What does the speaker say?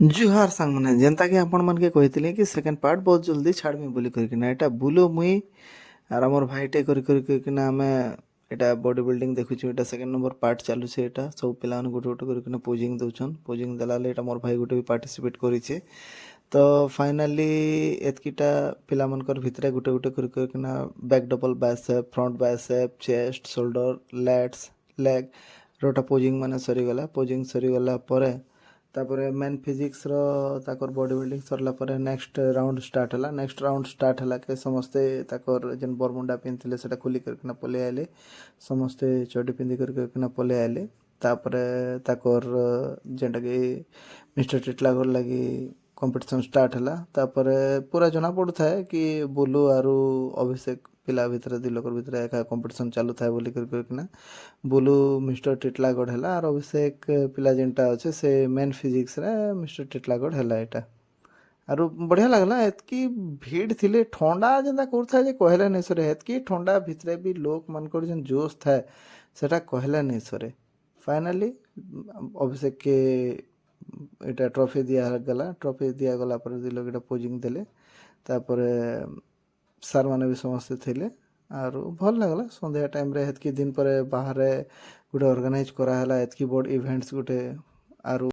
जुहार सांगମାନେ ଯେନ୍ତାକି ଆପଣମାନକେ କହିଥିଲି କି ସେକେଣ୍ଡ ପାର୍ଟ ବହୁତ ଜଲ୍ଦି ଛାଡ଼ମି ବୋଲି କରିକିନା ଏଇଟା ବୁଲୁ ମୁଇଁ ଆର୍ ଆମର ଭାଇଟେ କରିକିନା ଆମେ ଏଇଟା ବଡି ବିଲ୍ଡିଂ ଦେଖୁଛୁ ଏଇଟା ସେକେଣ୍ଡ ନମ୍ବର ପାର୍ଟ ଚାଲୁଛି ଏଇଟା ସବୁ ପିଲାମାନେ ଗୋଟେ ଗୋଟେ କରିକିନା ପୋଜିଂ ଦଉଛନ୍ ପୋଜିଂ ଦେଲା ବେଲେ ଏଇଟା ମୋର ଭାଇ ଗୋଟେ ବି ପାର୍ଟିସିପେଟ୍ କରିଛେ ତ ଫାଇନାଲି ଏତ୍କିଟା ପିଲାମାନଙ୍କର ଭିତରେ ଗୋଟେ ଗୋଟେ କରିକିନା back double bicep front bicep chest shoulder lats leg ରୋଟା ପୋଜିଂ ମାନେ ସରିଗଲା ପୋଜିଂ ସରିଗଲା ପରେ ତାପରେ ମେନ୍ ଫିଜିକ୍ସର ତାକର ବଡି ବିଲ୍ଡିଂ ସରିଲା ପରେ ନେକ୍ସଟ ରାଉଣ୍ଡ ଷ୍ଟାର୍ଟ ହେଲା ନେକ୍ସଟ ରାଉଣ୍ଡ ଷ୍ଟାର୍ଟ ହେଲା କି ସମସ୍ତେ ତାକର ଯେନ୍ ବରମୁଣ୍ଡା ପିନ୍ଧିଥିଲେ ସେଟା ଖୋଲି କରିକିନା ପଲେଇ ଆଇଲେ ସମସ୍ତେ ଚଡ଼ି ପିନ୍ଧି କରିକିନା ପଲେଇ ଆଇଲେ ତାପରେ ତାକର ଯେନ୍ଟାକି ମିଷ୍ଟର ଟିଟଲାଗର ଲାଗି କମ୍ପିଟିସନ୍ ଷ୍ଟାର୍ଟ ହେଲା ତାପରେ ପୁରା ଜଣା ପଡ଼ୁଥାଏ କି ବୁଲୁ ଆରୁ ଅଭିଷେକ ପିଲା ଭିତରେ ଦୁଇ ଲୋକର ଭିତରେ ଏକା କମ୍ପିଟିସନ୍ ଚାଲୁଥାଏ ବୋଲି କରିକିନା ବୁଲୁ ମିଷ୍ଟର ଟିଟଲାଗଡ଼ ହେଲା ଆର୍ ଅଭିଷେକ ପିଲା ଯେନ୍ଟା ଅଛେ ସେ ମେନ୍ ଫିଜିକ୍ସରେ ମିଷ୍ଟର ଟିଟଲାଗଡ଼ ହେଲା ଏଇଟା ଆରୁ ବଢ଼ିଆ ଲାଗ୍ଲା ଏତ୍କି ଭିଡ଼ ଥିଲେ ଥଣ୍ଡା ଯେନ୍ତା କରୁଥାଏ ଯେ କହିଲେ ନାଇଁ ସରେ ଏତ୍କି ଥଣ୍ଡା ଭିତରେ ବି ଲୋକମାନଙ୍କର ଯେନ୍ ଜୋସ୍ ଥାଏ ସେଟା କହିଲେ ନାଇଁ ସରେ ଫାଇନାଲି ଅଭିଷେକକେ ଏଇଟା ଟ୍ରଫି ଦିଆଗଲା ଟ୍ରଫି ଦିଆଗଲା ପରେ ଦୁଇ ଲୋକ ଏଇଟା ପୋଜିଂ ଦେଲେ ତାପରେ ସାର୍ମାନେ ବି ସମସ୍ତେ ଥିଲେ ଆରୁ ଭଲ୍ ଲାଗ୍ଲା ସନ୍ଧ୍ୟା ଟାଇମ୍ରେ ହେତ୍କି ଦିନ ପରେ ବାହାରେ ଗୋଟେ ଅର୍ଗାନାଇଜ୍ କରାହେଲା ଏତ୍କି ବଡ଼ ଇଭେଣ୍ଟସ୍ ଗୋଟେ ଆରୁ